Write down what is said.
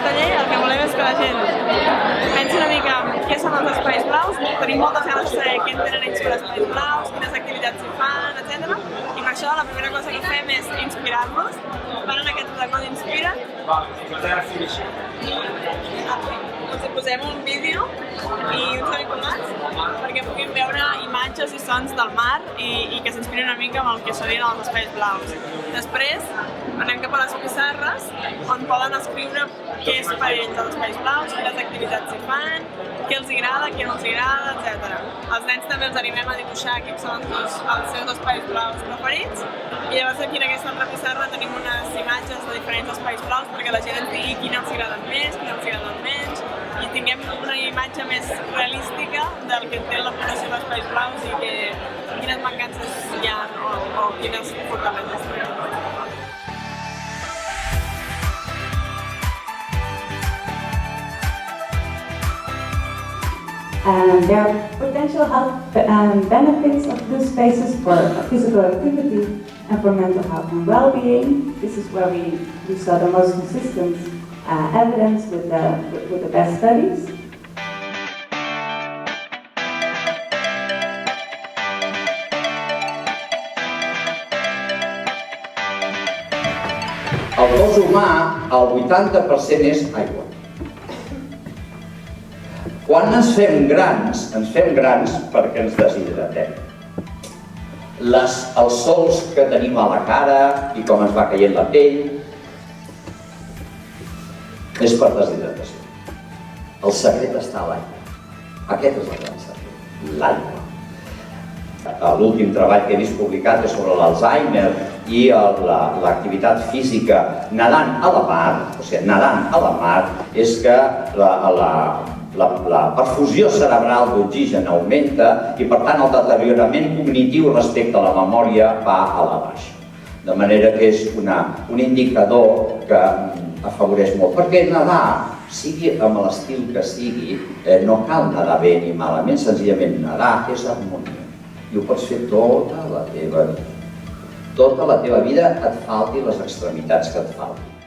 aquest taller el que volem és que la gent pensi una mica en què són els espais blaus, tenim moltes ganes de saber què entenen ells per espais blaus, quines activitats hi fan, etc. I per això la primera cosa que fem és inspirar-los, van en aquest racó d'Inspira. Us hi posem un vídeo i uns auriculars perquè puguin veure imatges i sons del mar i que s'inspirin una mica amb el que serien els espais blaus. Després anem cap a les pissarres on poden escriure què és per ells els espais blaus, quines activitats hi fan, què els agrada, què no els agrada, etc. Els nens també els animem a dibuixar quins són els seus espais blaus preferits i llavors aquí en aquesta altra pissarra tenim unes imatges de diferents espais blaus perquè la gent ens digui quins els agraden més, quins els agraden menys i tinguem una imatge més realística del que té la població d'espais blaus i quines mancances hi ha o quines fortaleses tenen. There are potential health benefits of blue spaces for physical activity and for mental health and well-being. This is where we saw the most consistent evidence with the best studies. El cos humà, el 80% és aigua. Quan ens fem grans perquè ens deshidratem. Els sols que tenim a la cara i com ens va caient la pell és per deshidratació. El secret està a l'aigua. Aquest és el gran secret, l'aigua. L'últim treball que he vist publicat és sobre l'Alzheimer i l'activitat física nedant a la mar, és que la perfusió cerebral d'oxigen augmenta i per tant el deteriorament cognitiu respecte a la memòria va a la baixa. De manera que és un indicador que afavoreix molt. Perquè nedar, sigui amb l'estil que sigui, no cal nedar bé ni malament, senzillament nedar és harmonia. I ho pots fer tota la teva vida. Tota la teva vida et faltin les extremitats que et faltin.